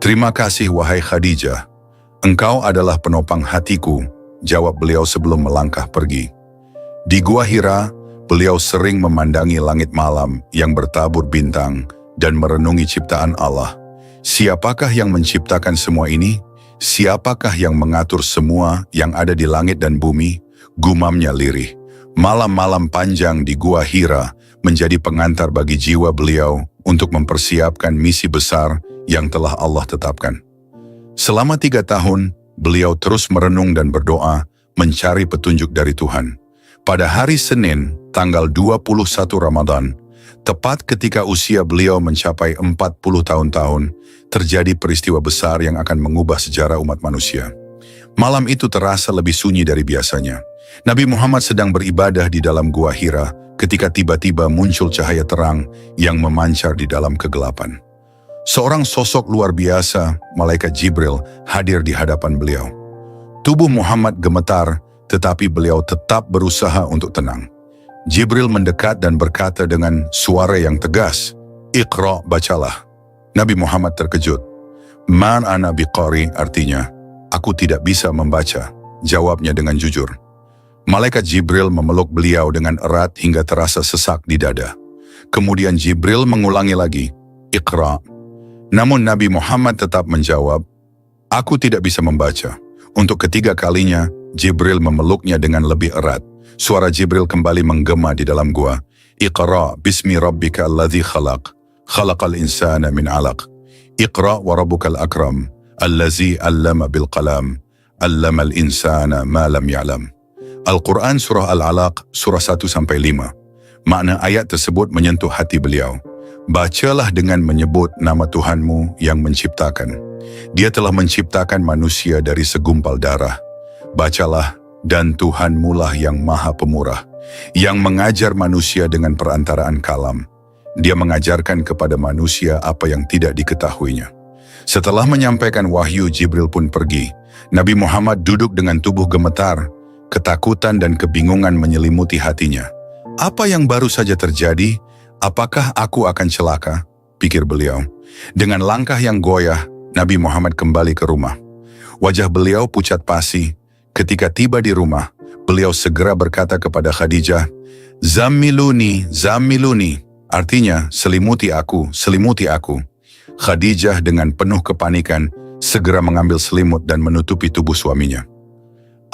"Terima kasih wahai Khadijah. Engkau adalah penopang hatiku," jawab beliau sebelum melangkah pergi. Di Gua Hira, beliau sering memandangi langit malam yang bertabur bintang dan merenungi ciptaan Allah. Siapakah yang menciptakan semua ini? Siapakah yang mengatur semua yang ada di langit dan bumi? Gumamnya lirih. Malam-malam panjang di Gua Hira menjadi pengantar bagi jiwa beliau untuk mempersiapkan misi besar yang telah Allah tetapkan. Selama 3 tahun, beliau terus merenung dan berdoa mencari petunjuk dari Tuhan. Pada hari Senin, tanggal 21 Ramadan, tepat ketika usia beliau mencapai 40 tahun, terjadi peristiwa besar yang akan mengubah sejarah umat manusia. Malam itu terasa lebih sunyi dari biasanya. Nabi Muhammad sedang beribadah di dalam Gua Hira ketika tiba-tiba muncul cahaya terang yang memancar di dalam kegelapan. Seorang sosok luar biasa, Malaikat Jibril, hadir di hadapan beliau. Tubuh Muhammad gemetar, tetapi beliau tetap berusaha untuk tenang. Jibril mendekat dan berkata dengan suara yang tegas, "Iqra, bacalah." Nabi Muhammad terkejut. "Man ana biqari," artinya, "Aku tidak bisa membaca," jawabnya dengan jujur. Malaikat Jibril memeluk beliau dengan erat hingga terasa sesak di dada. Kemudian Jibril mengulangi lagi, "Iqra." Namun Nabi Muhammad tetap menjawab, "Aku tidak bisa membaca." Untuk ketiga kalinya, Jibril memeluknya dengan lebih erat. Suara Jibril kembali menggema di dalam gua. "Iqra bismi rabbika alladzi khalaq, khalaqal insana min 'alaq. Iqra wa rabbukal akram, allazi 'allama bil qalam, 'allamal insana ma lam ya'lam." Al-Quran Surah Al-Alaq, surah 1-5. Makna ayat tersebut menyentuh hati beliau. "Bacalah dengan menyebut nama Tuhanmu yang menciptakan. Dia telah menciptakan manusia dari segumpal darah. Bacalah, dan Tuhanmu lah yang maha pemurah, yang mengajar manusia dengan perantaraan kalam. Dia mengajarkan kepada manusia apa yang tidak diketahuinya." Setelah menyampaikan wahyu, Jibril pun pergi. Nabi Muhammad duduk dengan tubuh gemetar. Ketakutan dan kebingungan menyelimuti hatinya. "Apa yang baru saja terjadi? Apakah aku akan celaka?" pikir beliau. Dengan langkah yang goyah, Nabi Muhammad kembali ke rumah. Wajah beliau pucat pasi. Ketika tiba di rumah, beliau segera berkata kepada Khadijah, "Zammiluni, zammiluni," artinya, "Selimuti aku, selimuti aku." Khadijah dengan penuh kepanikan segera mengambil selimut dan menutupi tubuh suaminya.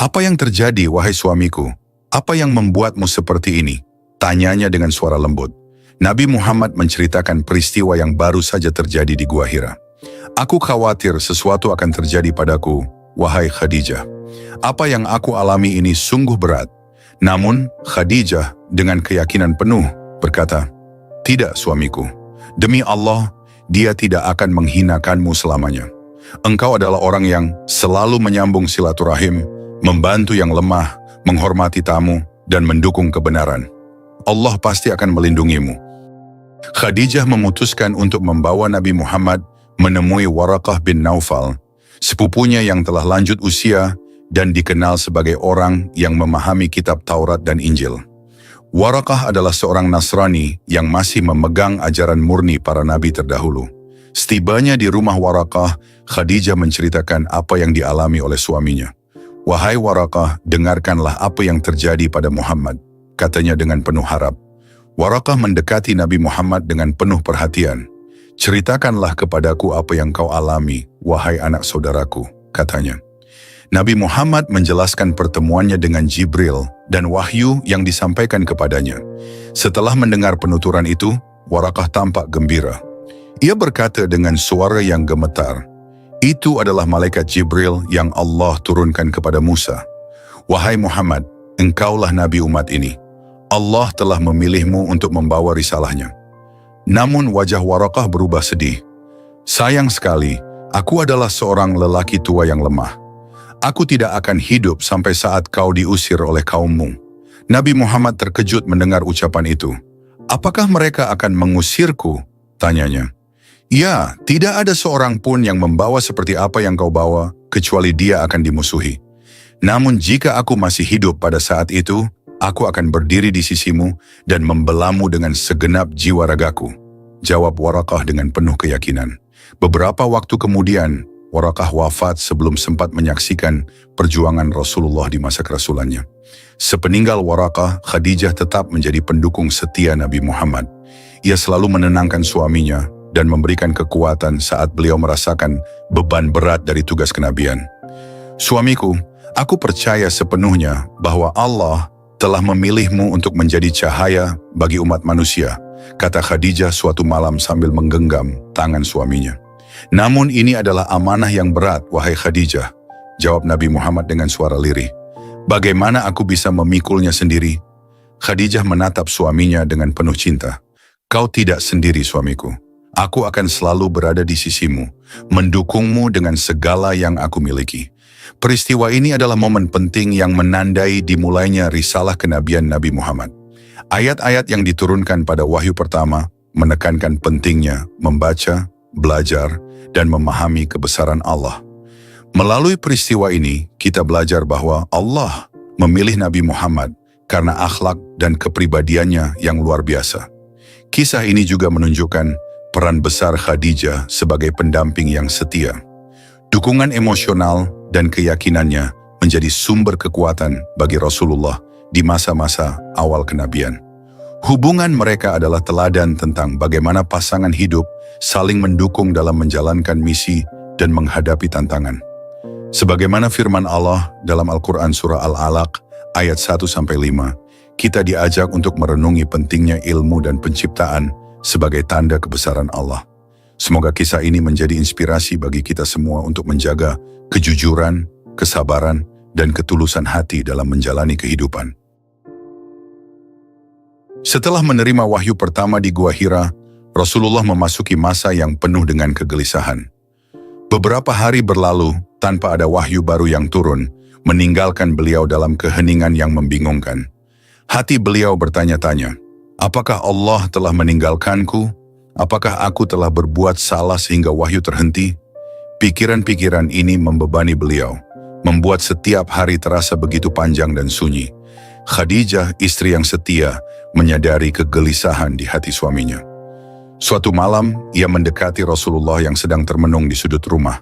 "Apa yang terjadi, wahai suamiku? Apa yang membuatmu seperti ini?" tanyanya dengan suara lembut. Nabi Muhammad menceritakan peristiwa yang baru saja terjadi di Gua Hira. "Aku khawatir sesuatu akan terjadi padaku, wahai Khadijah. Apa yang aku alami ini sungguh berat." Namun Khadijah dengan keyakinan penuh berkata, "Tidak suamiku, demi Allah, dia tidak akan menghinakanmu selamanya. Engkau adalah orang yang selalu menyambung silaturahim, membantu yang lemah, menghormati tamu, dan mendukung kebenaran. Allah pasti akan melindungimu." Khadijah memutuskan untuk membawa Nabi Muhammad menemui Waraqah bin Naufal, sepupunya yang telah lanjut usia dan dikenal sebagai orang yang memahami kitab Taurat dan Injil. Waraqah adalah seorang Nasrani yang masih memegang ajaran murni para nabi terdahulu. Setibanya di rumah Waraqah, Khadijah menceritakan apa yang dialami oleh suaminya. "Wahai Waraqah, dengarkanlah apa yang terjadi pada Muhammad," katanya dengan penuh harap. Waraqah mendekati Nabi Muhammad dengan penuh perhatian. "Ceritakanlah kepadaku apa yang kau alami, wahai anak saudaraku," katanya. Nabi Muhammad menjelaskan pertemuannya dengan Jibril dan wahyu yang disampaikan kepadanya. Setelah mendengar penuturan itu, Waraqah tampak gembira. Ia berkata dengan suara yang gemetar, "Itu adalah malaikat Jibril yang Allah turunkan kepada Musa. Wahai Muhammad, engkaulah nabi umat ini. Allah telah memilihmu untuk membawa risalahnya." Namun wajah Waraqah berubah sedih. "Sayang sekali, aku adalah seorang lelaki tua yang lemah. Aku tidak akan hidup sampai saat kau diusir oleh kaummu." Nabi Muhammad terkejut mendengar ucapan itu. "Apakah mereka akan mengusirku?" tanyanya. "Ya, tidak ada seorang pun yang membawa seperti apa yang kau bawa, kecuali dia akan dimusuhi. Namun jika aku masih hidup pada saat itu, aku akan berdiri di sisimu dan membelamu dengan segenap jiwa ragaku," jawab Waraqah dengan penuh keyakinan. Beberapa waktu kemudian, Waraqah wafat sebelum sempat menyaksikan perjuangan Rasulullah di masa kerasulannya. Sepeninggal Waraqah, Khadijah tetap menjadi pendukung setia Nabi Muhammad. Ia selalu menenangkan suaminya dan memberikan kekuatan saat beliau merasakan beban berat dari tugas kenabian. "Suamiku, aku percaya sepenuhnya bahwa Allah telah memilihmu untuk menjadi cahaya bagi umat manusia," kata Khadijah suatu malam sambil menggenggam tangan suaminya. "Namun ini adalah amanah yang berat, wahai Khadijah," jawab Nabi Muhammad dengan suara lirih. "Bagaimana aku bisa memikulnya sendiri?" Khadijah menatap suaminya dengan penuh cinta. "Kau tidak sendiri, suamiku. Aku akan selalu berada di sisimu, mendukungmu dengan segala yang aku miliki." Peristiwa ini adalah momen penting yang menandai dimulainya risalah kenabian Nabi Muhammad. Ayat-ayat yang diturunkan pada wahyu pertama menekankan pentingnya membaca, belajar, dan memahami kebesaran Allah. Melalui peristiwa ini, kita belajar bahwa Allah memilih Nabi Muhammad karena akhlak dan kepribadiannya yang luar biasa. Kisah ini juga menunjukkan peran besar Khadijah sebagai pendamping yang setia. Dukungan emosional dan keyakinannya menjadi sumber kekuatan bagi Rasulullah di masa-masa awal kenabian. Hubungan mereka adalah teladan tentang bagaimana pasangan hidup saling mendukung dalam menjalankan misi dan menghadapi tantangan. Sebagaimana firman Allah dalam Al-Quran Surah Al-Alaq ayat 1-5, kita diajak untuk merenungi pentingnya ilmu dan penciptaan sebagai tanda kebesaran Allah. Semoga kisah ini menjadi inspirasi bagi kita semua untuk menjaga kejujuran, kesabaran, dan ketulusan hati dalam menjalani kehidupan. Setelah menerima wahyu pertama di Gua Hira, Rasulullah memasuki masa yang penuh dengan kegelisahan. Beberapa hari berlalu tanpa ada wahyu baru yang turun, meninggalkan beliau dalam keheningan yang membingungkan. Hati beliau bertanya-tanya, apakah Allah telah meninggalkanku? Apakah aku telah berbuat salah sehingga wahyu terhenti? Pikiran-pikiran ini membebani beliau, membuat setiap hari terasa begitu panjang dan sunyi. Khadijah, istri yang setia, menyadari kegelisahan di hati suaminya. Suatu malam, ia mendekati Rasulullah yang sedang termenung di sudut rumah.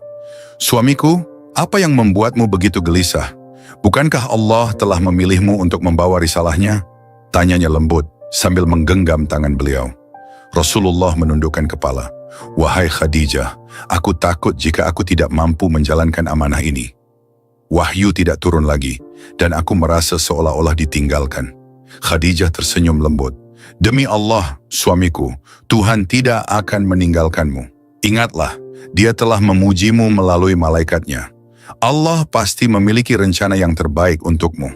"Suamiku, apa yang membuatmu begitu gelisah? Bukankah Allah telah memilihmu untuk membawa risalahnya?" tanyanya lembut sambil menggenggam tangan beliau. Rasulullah menundukkan kepala. "Wahai Khadijah, aku takut jika aku tidak mampu menjalankan amanah ini. Wahyu tidak turun lagi, dan aku merasa seolah-olah ditinggalkan." Khadijah tersenyum lembut. "Demi Allah, suamiku, Tuhan tidak akan meninggalkanmu. Ingatlah, Dia telah memujimu melalui malaikatnya. Allah pasti memiliki rencana yang terbaik untukmu."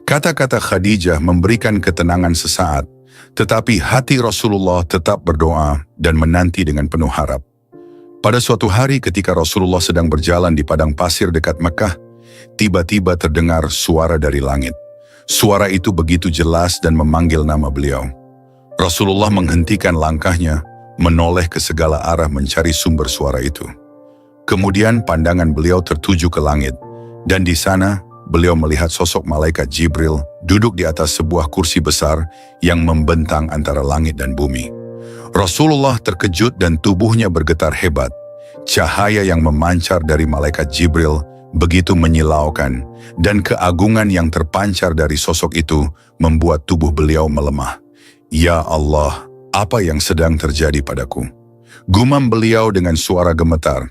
Kata-kata Khadijah memberikan ketenangan sesaat, tetapi hati Rasulullah tetap berdoa dan menanti dengan penuh harap. Pada suatu hari ketika Rasulullah sedang berjalan di padang pasir dekat Mekah, tiba-tiba terdengar suara dari langit. Suara itu begitu jelas dan memanggil nama beliau. Rasulullah menghentikan langkahnya, menoleh ke segala arah mencari sumber suara itu. Kemudian pandangan beliau tertuju ke langit, dan di sana beliau melihat sosok malaikat Jibril duduk di atas sebuah kursi besar yang membentang antara langit dan bumi. Rasulullah terkejut dan tubuhnya bergetar hebat. Cahaya yang memancar dari malaikat Jibril begitu menyilaukan, dan keagungan yang terpancar dari sosok itu membuat tubuh beliau melemah. "Ya Allah, apa yang sedang terjadi padaku?" Gumam beliau dengan suara gemetar.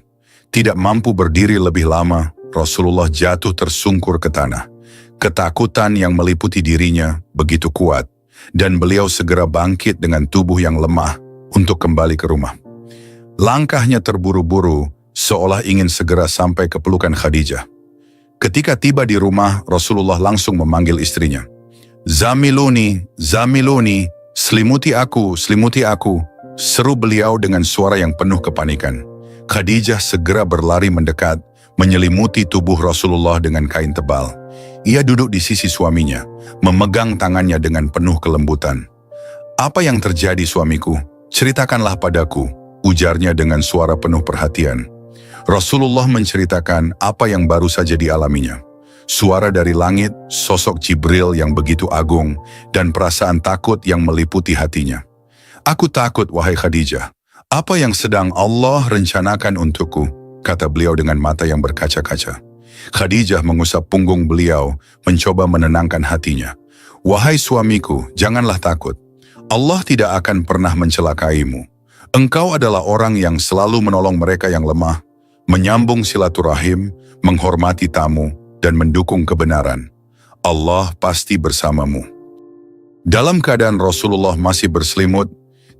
Tidak mampu berdiri lebih lama, Rasulullah jatuh tersungkur ke tanah. Ketakutan yang meliputi dirinya begitu kuat, dan beliau segera bangkit dengan tubuh yang lemah untuk kembali ke rumah. Langkahnya terburu-buru, seolah ingin segera sampai ke pelukan Khadijah. Ketika tiba di rumah, Rasulullah langsung memanggil istrinya. "Zamiluni, zamiluni, selimuti aku, seru beliau dengan suara yang penuh kepanikan. Khadijah segera berlari mendekat, menyelimuti tubuh Rasulullah dengan kain tebal. Ia duduk di sisi suaminya, memegang tangannya dengan penuh kelembutan. "Apa yang terjadi, suamiku? Ceritakanlah padaku," ujarnya dengan suara penuh perhatian. Rasulullah menceritakan apa yang baru saja dialaminya. Suara dari langit, sosok Jibril yang begitu agung, dan perasaan takut yang meliputi hatinya. "Aku takut, wahai Khadijah. Apa yang sedang Allah rencanakan untukku?" kata beliau dengan mata yang berkaca-kaca. Khadijah mengusap punggung beliau, mencoba menenangkan hatinya. "Wahai suamiku, janganlah takut. Allah tidak akan pernah mencelakaimu. Engkau adalah orang yang selalu menolong mereka yang lemah, menyambung silaturahim, menghormati tamu, dan mendukung kebenaran. Allah pasti bersamamu." Dalam keadaan Rasulullah masih berselimut,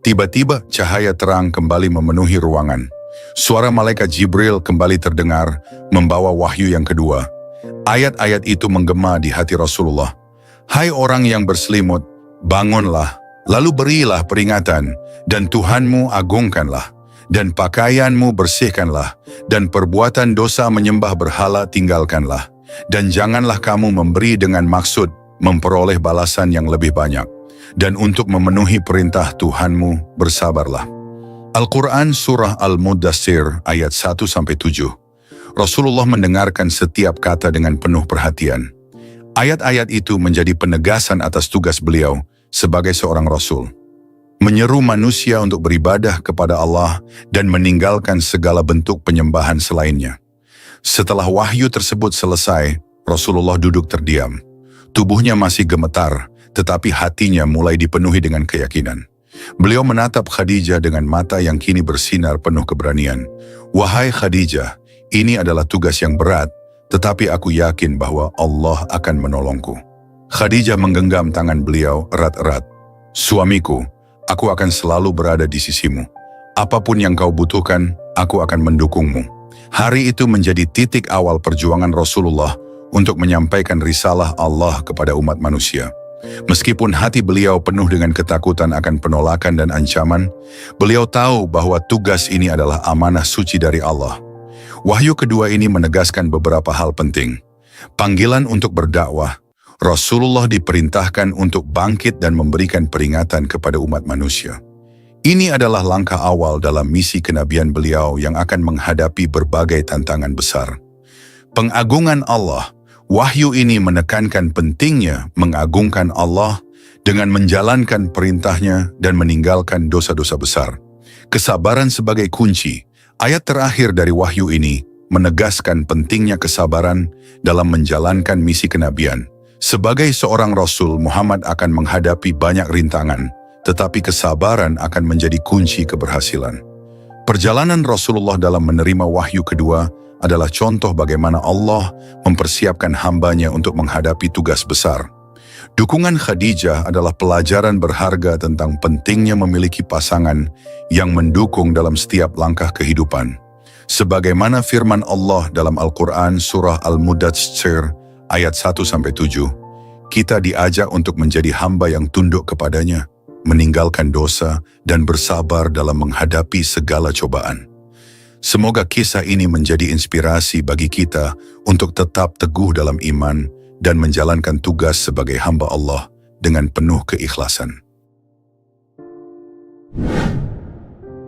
tiba-tiba cahaya terang kembali memenuhi ruangan. Suara malaikat Jibril kembali terdengar, membawa wahyu yang kedua. Ayat-ayat itu menggema di hati Rasulullah. "Hai orang yang berselimut, bangunlah, lalu berilah peringatan, dan Tuhanmu agungkanlah, dan pakaianmu bersihkanlah, dan perbuatan dosa menyembah berhala tinggalkanlah, dan janganlah kamu memberi dengan maksud memperoleh balasan yang lebih banyak, dan untuk memenuhi perintah Tuhanmu bersabarlah." Al-Quran Surah Al-Muddatsir ayat 1-7. Rasulullah mendengarkan setiap kata dengan penuh perhatian. Ayat-ayat itu menjadi penegasan atas tugas beliau sebagai seorang Rasul. Menyeru manusia untuk beribadah kepada Allah dan meninggalkan segala bentuk penyembahan selainnya. Setelah wahyu tersebut selesai, Rasulullah duduk terdiam. Tubuhnya masih gemetar, tetapi hatinya mulai dipenuhi dengan keyakinan. Beliau menatap Khadijah dengan mata yang kini bersinar penuh keberanian. "Wahai Khadijah, ini adalah tugas yang berat, tetapi aku yakin bahwa Allah akan menolongku." Khadijah menggenggam tangan beliau erat-erat. "Suamiku, aku akan selalu berada di sisimu. Apapun yang kau butuhkan, aku akan mendukungmu." Hari itu menjadi titik awal perjuangan Rasulullah untuk menyampaikan risalah Allah kepada umat manusia. Meskipun hati beliau penuh dengan ketakutan akan penolakan dan ancaman, beliau tahu bahwa tugas ini adalah amanah suci dari Allah. Wahyu kedua ini menegaskan beberapa hal penting. Panggilan untuk berdakwah, Rasulullah diperintahkan untuk bangkit dan memberikan peringatan kepada umat manusia. Ini adalah langkah awal dalam misi kenabian beliau yang akan menghadapi berbagai tantangan besar. Pengagungan Allah. Wahyu ini menekankan pentingnya mengagungkan Allah dengan menjalankan perintahnya dan meninggalkan dosa-dosa besar. Kesabaran sebagai kunci. Ayat terakhir dari wahyu ini menegaskan pentingnya kesabaran dalam menjalankan misi kenabian. Sebagai seorang Rasul, Muhammad akan menghadapi banyak rintangan, tetapi kesabaran akan menjadi kunci keberhasilan. Perjalanan Rasulullah dalam menerima wahyu kedua adalah contoh bagaimana Allah mempersiapkan hambanya untuk menghadapi tugas besar. Dukungan Khadijah adalah pelajaran berharga tentang pentingnya memiliki pasangan yang mendukung dalam setiap langkah kehidupan. Sebagaimana firman Allah dalam Al-Quran Surah Al-Muddatsir ayat 1-7, kita diajak untuk menjadi hamba yang tunduk kepadanya, meninggalkan dosa, dan bersabar dalam menghadapi segala cobaan. Semoga kisah ini menjadi inspirasi bagi kita untuk tetap teguh dalam iman dan menjalankan tugas sebagai hamba Allah dengan penuh keikhlasan.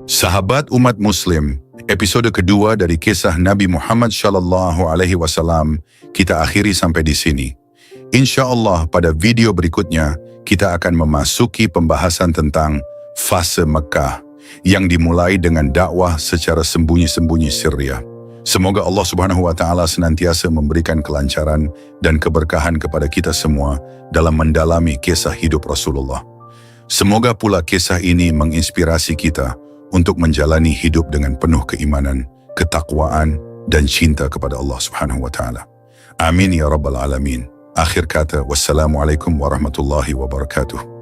Sahabat umat Muslim, episode kedua dari kisah Nabi Muhammad SAW kita akhiri sampai di sini. Insya Allah pada video berikutnya kita akan memasuki pembahasan tentang fase Mekah yang dimulai dengan dakwah secara sembunyi-sembunyi sirriah. Semoga Allah Subhanahu wa Ta'ala senantiasa memberikan kelancaran dan keberkahan kepada kita semua dalam mendalami kisah hidup Rasulullah. Semoga pula kisah ini menginspirasi kita untuk menjalani hidup dengan penuh keimanan, ketakwaan, dan cinta kepada Allah Subhanahu wa Ta'ala. Amin ya Rabbal Alamin. Akhir kata, wassalamualaikum warahmatullahi wabarakatuh.